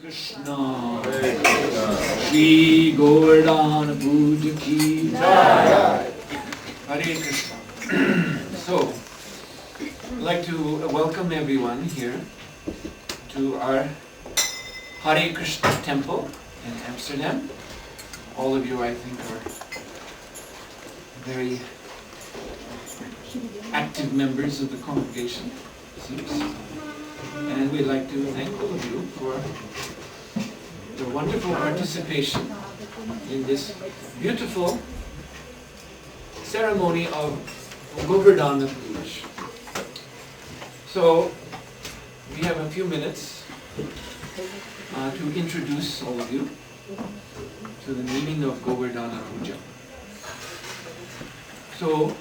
Krishna, Shri Govardhan Puja ki Jai. Hare Krishna. So, I'd like to welcome everyone here to our Hare Krishna temple in Amsterdam. All of you, I think, are very active members of the congregation, it seems. And we'd like to thank all of you for your wonderful participation in this beautiful ceremony of Govardhan Puja. So, we have a few minutes to introduce all of you to the meaning of Govardhan Puja. So,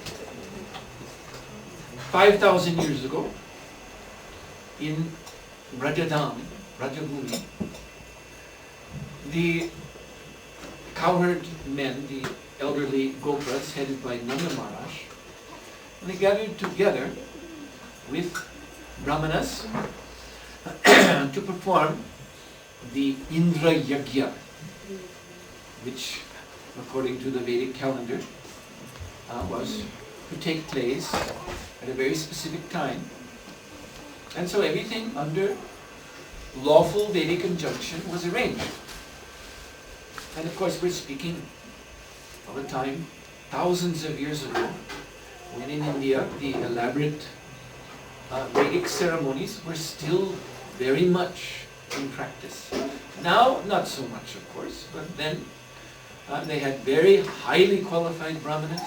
5,000 years ago, in Rajabhumi, the cowherd men, the elderly Gopras headed by Nanda Maharaj, they gathered together with Brahmanas to perform the Indra Yagya, which, according to the Vedic calendar, was to take place at a very specific time. And so everything under lawful Vedic injunction was arranged. And of course we're speaking of a time thousands of years ago when in India the elaborate Vedic ceremonies were still very much in practice. Now, not so much of course, but then they had very highly qualified brahmanas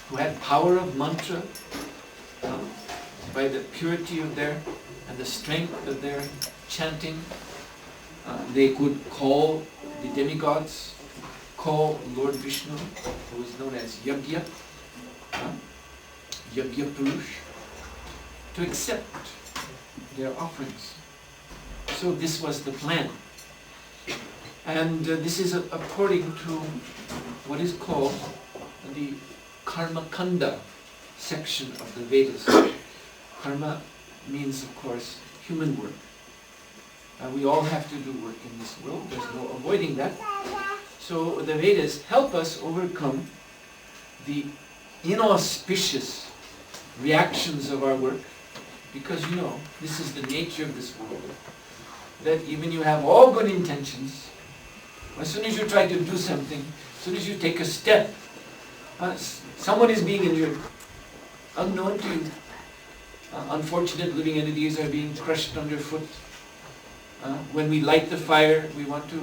who had power of mantra by the purity of their and the strength of their chanting. They could call the demigods, call Lord Vishnu, who was known as Yagya, Yagya Purush, to accept their offerings. So this was the plan. And this is according to what is called the Karma Kanda section of the Vedas. Karma means, of course, human work. We all have to do work in this world. There's no avoiding that. So the Vedas help us overcome the inauspicious reactions of our work, because you know, this is the nature of this world, that even you have all good intentions, as soon as you try to do something, as soon as you take a step, someone is being injured, unknown to you. Unfortunate living entities are being crushed underfoot. When we light the fire, we want to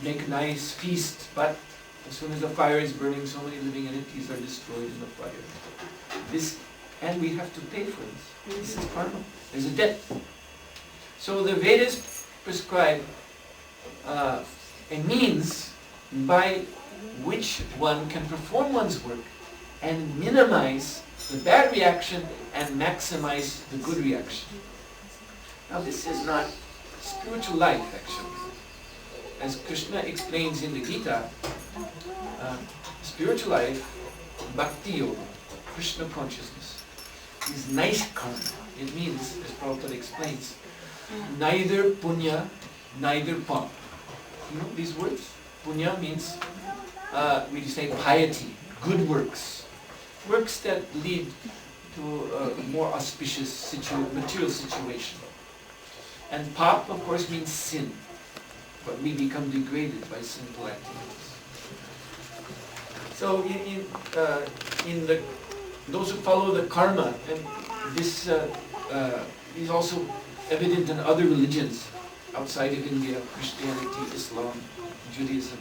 make a nice feast, but as soon as the fire is burning, so many living entities are destroyed in the fire. And we have to pay for this. This is karma. There's a debt. So the Vedas prescribe a means by which one can perform one's work and minimize the bad reaction and maximize the good reaction. Now this is not spiritual life actually. As Krishna explains in the Gita, spiritual life, bhakti yoga, Krishna consciousness, is nice karma. It means, as Prabhupada explains, neither punya, neither pap. You know these words? Punya means, we say piety, good works. Works that lead to a more auspicious material situation. And pap, of course, means sin. But we become degraded by sinful activities. So those who follow the karma, and this is also evident in other religions outside of India, Christianity, Islam, Judaism.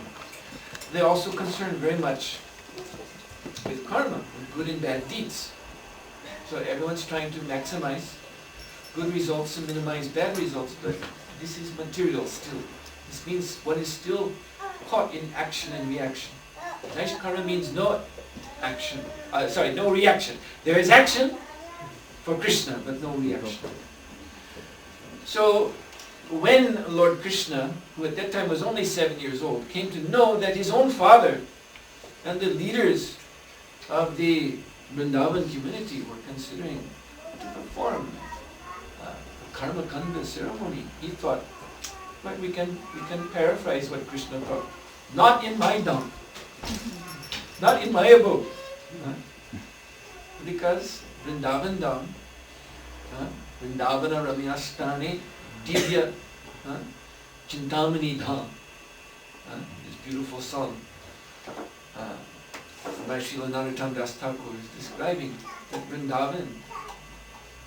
They're also concerned very much with karma, with good and bad deeds. So everyone's trying to maximize good results and minimize bad results, but this is material still. This means one is still caught in action and reaction. Nice karma means no action, no reaction. There is action for Krishna, but no reaction. So when Lord Krishna, who at that time was only 7 years old, came to know that his own father and the leaders of the Vrindavan community were considering to perform karma kanda ceremony. He thought, but we can paraphrase what Krishna thought. Not in my dham, not in my abode. Because Vrindavan dham, Vrindavana Ramyastane Divya Chintamani dham, this beautiful song by Srila Narottam Das Thakur is describing that Vrindavan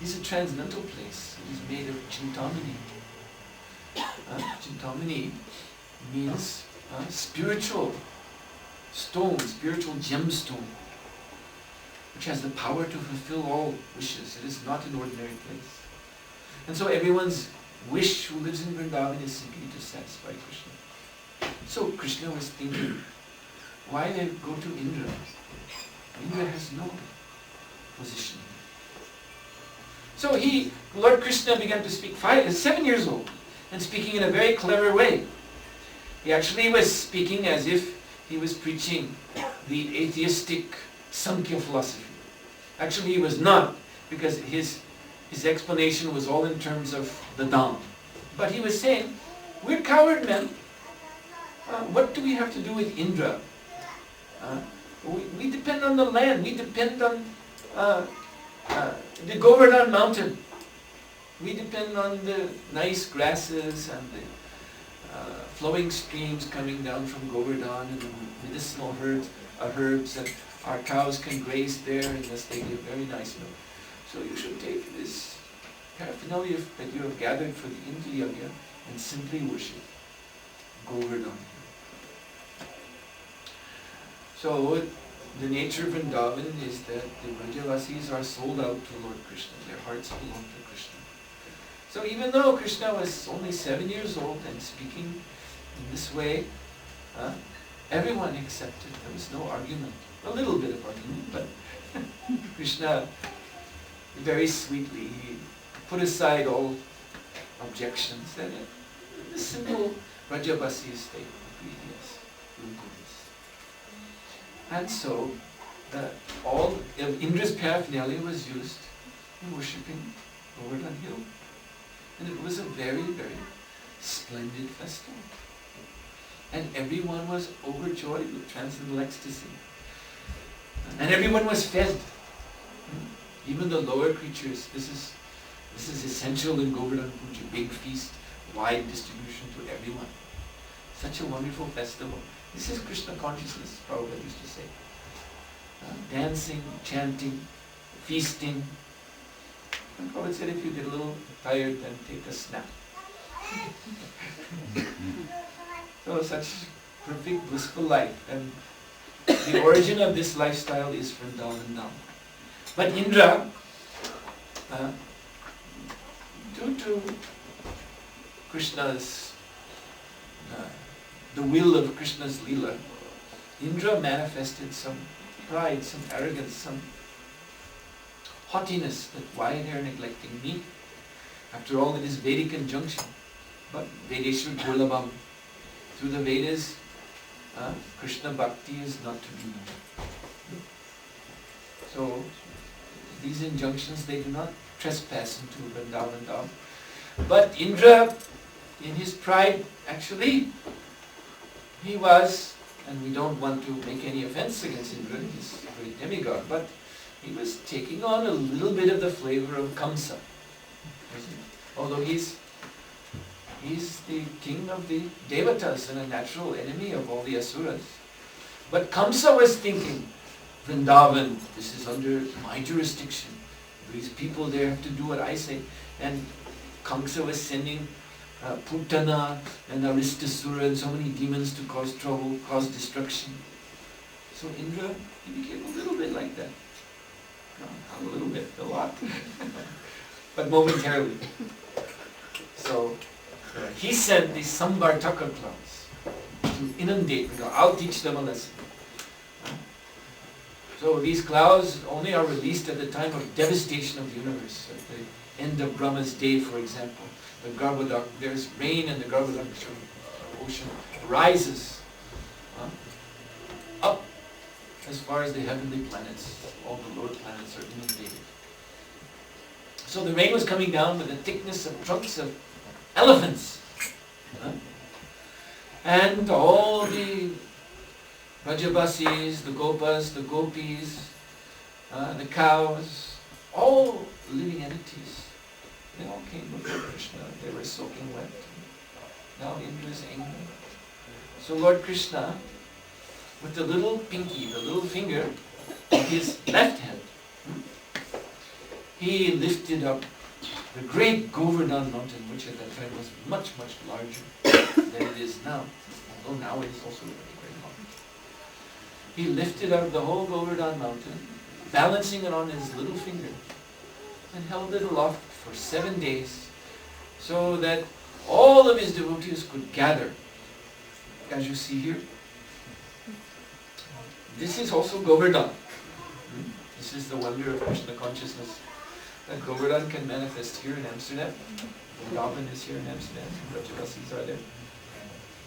is a transcendental place. It is made of Chintamani. Chintamani means spiritual stone, spiritual gemstone, which has the power to fulfill all wishes. It is not an ordinary place. And so everyone's wish who lives in Vrindavan is simply to satisfy Krishna. So Krishna was thinking, why they go to Indra? Indra has no position. So Lord Krishna began to speak 7 years old, and speaking in a very clever way. He actually was speaking as if he was preaching the atheistic Sankhya philosophy. Actually he was not, because his explanation was all in terms of the Dham. But he was saying, we're coward men. What do we have to do with Indra? We depend on the land. We depend on the Govardhan mountain. We depend on the nice grasses and the flowing streams coming down from Govardhan and the medicinal herbs that our cows can graze there, and thus they give very nice milk. So you should take this paraphernalia that you have gathered for the Indra Yagya and simply worship Govardhan. So the nature of Vrindavan is that the Vrajavasis are sold out to Lord Krishna. Their hearts belong to Krishna. So even though Krishna was only 7 years old and speaking in this way, everyone accepted. There was no argument. A little bit of argument, but Krishna very sweetly he put aside all objections. That the simple Vrajavasi state agreed, yes, we'll do this. And so all of Indra's paraphernalia was used in worshipping Govardhan Hill. And it was a very, very splendid festival. And everyone was overjoyed with transcendental ecstasy. And everyone was fed. Even the lower creatures. This is essential in Govardhan Puja. Big feast, wide distribution to everyone. Such a wonderful festival. This is Krishna consciousness, Prabhupada used to say. Dancing, chanting, feasting. And Prabhupada said if you get a little tired, then take a snap. So such perfect blissful life. And the origin of this lifestyle is Vrindavan now. But Indra, due to Krishna's, the will of Krishna's Leela, Indra manifested some pride, some arrogance, some haughtiness, that why they are neglecting me. After all, it is Vedic injunction. But Vedeshwar Durlabham, through the Vedas, Krishna Bhakti is not to be known. So, these injunctions, they do not trespass into Vrindavan Dham. But Indra, in his pride, actually, he was, and we don't want to make any offense against Indra, he's a great demigod, but he was taking on a little bit of the flavor of Kamsa. Although he's the king of the Devatas and a natural enemy of all the Asuras. But Kamsa was thinking, Vrindavan, this is under my jurisdiction. These people there have to do what I say. And Kamsa was sending Putana and Aristasura and so many demons to cause trouble, cause destruction. So Indra, he became a little bit like that. No, not a little bit, a lot. But momentarily. So he sent the Samvartaka clouds to inundate. I'll teach them a lesson. So these clouds only are released at the time of devastation of the universe. At the end of Brahma's day, for example, the Garbhodak, there's rain and the Garbhodak ocean rises up as far as the heavenly planets. All the lower planets are inundated. So the rain was coming down with the thickness of trunks of elephants. And all the Brajabasis, the Gopas, the Gopis, the cows, all living entities, they all came before Krishna. They were soaking wet. Now Indra is angry. So Lord Krishna, with the little pinky, the little finger of his left hand, he lifted up the great Govardhan mountain, which at that time was much, much larger than it is now. Although now it is also very, very large. He lifted up the whole Govardhan mountain, balancing it on his little finger, and held it aloft for 7 days, so that all of his devotees could gather, as you see here. This is also Govardhan. This is the wonder of Krishna consciousness, that Govardhan can manifest here in Amsterdam. Govardhan is here in Amsterdam. Brajabasis are there.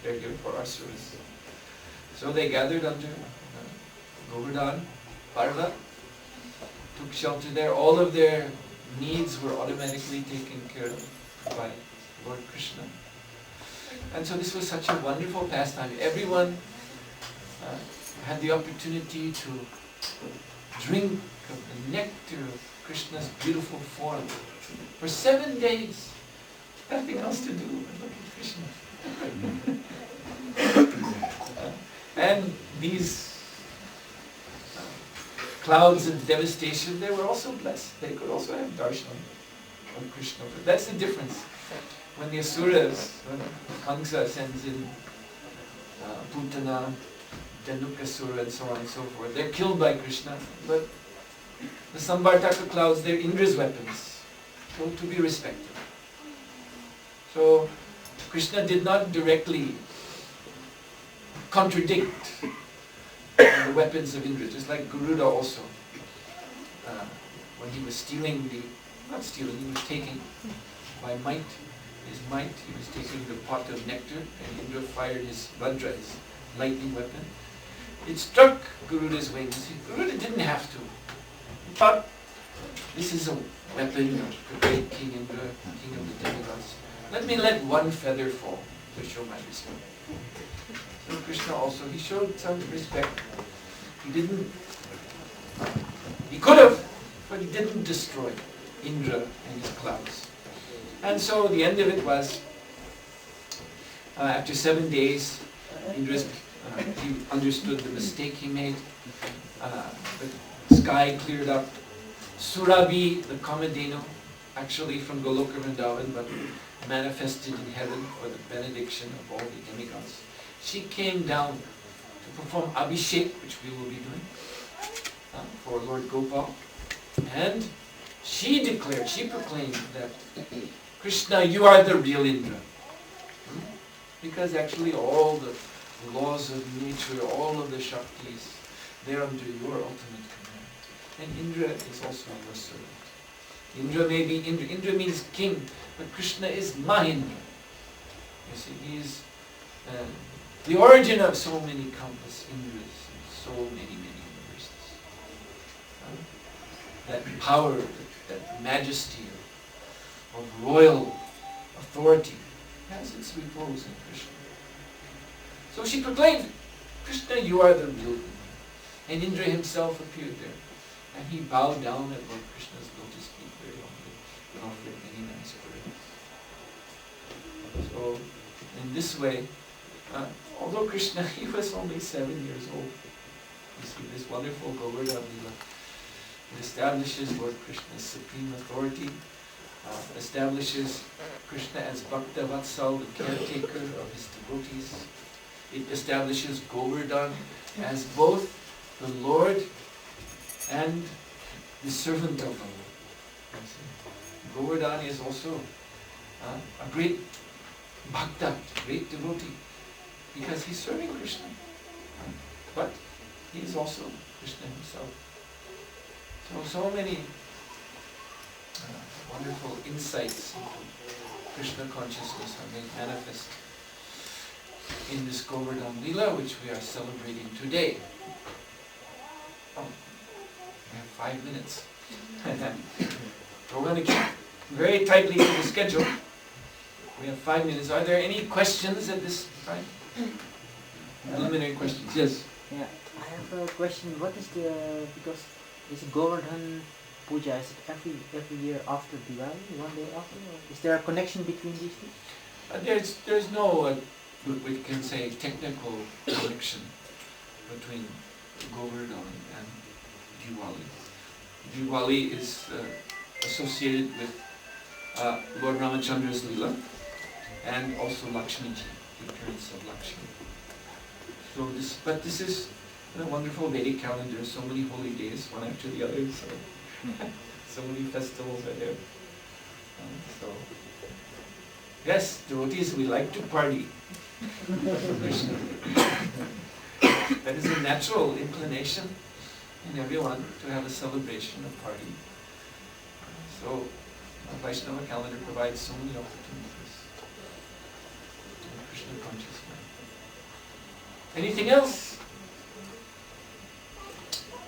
They're here for our service. So they gathered under Govardhan, Parva, took shelter there. All of their needs were automatically taken care of by Lord Krishna. And so this was such a wonderful pastime. Everyone had the opportunity to drink of the nectar of Krishna's beautiful form for 7 days. Nothing else to do but look at Krishna. And these clouds of devastation, they were also blessed. They could also have darshan of Krishna. But that's the difference. When the asuras, when Kamsa sends in Putana, Janukasura and so on and so forth, they're killed by Krishna. But the Samvartaka clouds, they're Indra's weapons, so to be respected. So Krishna did not directly contradict the weapons of Indra, just like Garuda also. When he was stealing not stealing, he was taking by his might, he was taking the pot of nectar, and Indra fired his Vajra, his lightning weapon. It struck Garuda's wings. Garuda didn't have to. But this is a weapon of the great King Indra, king of the demigods. Let one feather fall to show my respect. So Krishna also, he showed some respect. He could have, but he didn't destroy Indra and his clouds. And so the end of it was, after 7 days, Indra's, he understood the mistake he made. The sky cleared up. Surabhi, the Kamadhenu, actually from Goloka Vrindavan, but manifested in heaven for the benediction of all the demigods. She came down to perform Abhishek, which we will be doing, for Lord Gopal. And she declared, she proclaimed that, Krishna, you are the real Indra. Because actually all the laws of nature, all of the Shaktis, they're under your ultimate command. And Indra is also your servant. Indra may be Indra. Indra means king, but Krishna is Mahindra. You see, he is the origin of so many countless Indras in so many, many universes. That power, that majesty of royal authority has its repose in Krishna. So she proclaimed, Krishna, you are the real Indra. And Indra himself appeared there. And he bowed down at Lord Krishna's lotus feet very humbly and offered many nice prayers. So, in this way, although Krishna, he was only 7 years old, you see this wonderful Govardhan Lila. It establishes Lord Krishna's supreme authority, establishes Krishna as Bhakta Vatsal, the caretaker of his devotees. It establishes Govardhan as both the Lord and the servant of the Lord. Govardhan is also a great Bhakta, great devotee, because he's serving Krishna. But he is also Krishna himself. So many wonderful insights into Krishna consciousness are made manifest in this Govardhan Lila, which we are celebrating today. Oh, we have 5 minutes. We're going to keep very tightly to the schedule. We have 5 minutes. Are there any questions at this time? Preliminary questions. Yes. Yeah, I have a question. What is because this Govardhan Puja, is it every year after Diwali, one day after? Or is there a connection between these two? There's no, we can say, technical connection between Govardhan and Diwali. Diwali is associated with Lord Ramachandra's Leela and also Lakshmi ji, the appearance of Lakshmi. So this is a wonderful Vedic calendar, so many holy days, one after the other, so many festivals are there. So, yes, devotees, we like to party. That is a natural inclination in everyone to have a celebration, a party. So, the Vaishnava calendar provides so many opportunities in Krishna consciousness. Anything else?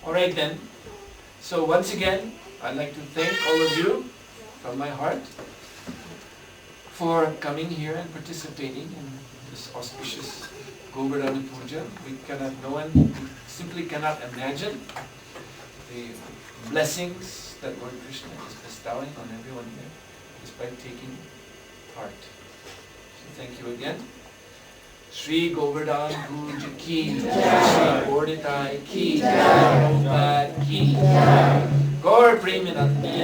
Alright then. So once again, I'd like to thank all of you from my heart for coming here and participating in this auspicious Govardhan Puja. No one simply cannot imagine the blessings that Lord Krishna is bestowing on everyone here just by taking part. So thank you again. Shri Govardhan Puja ki jai, Shri Gorditai ki jai, Prabhupada ki jai, Gaur Premanande.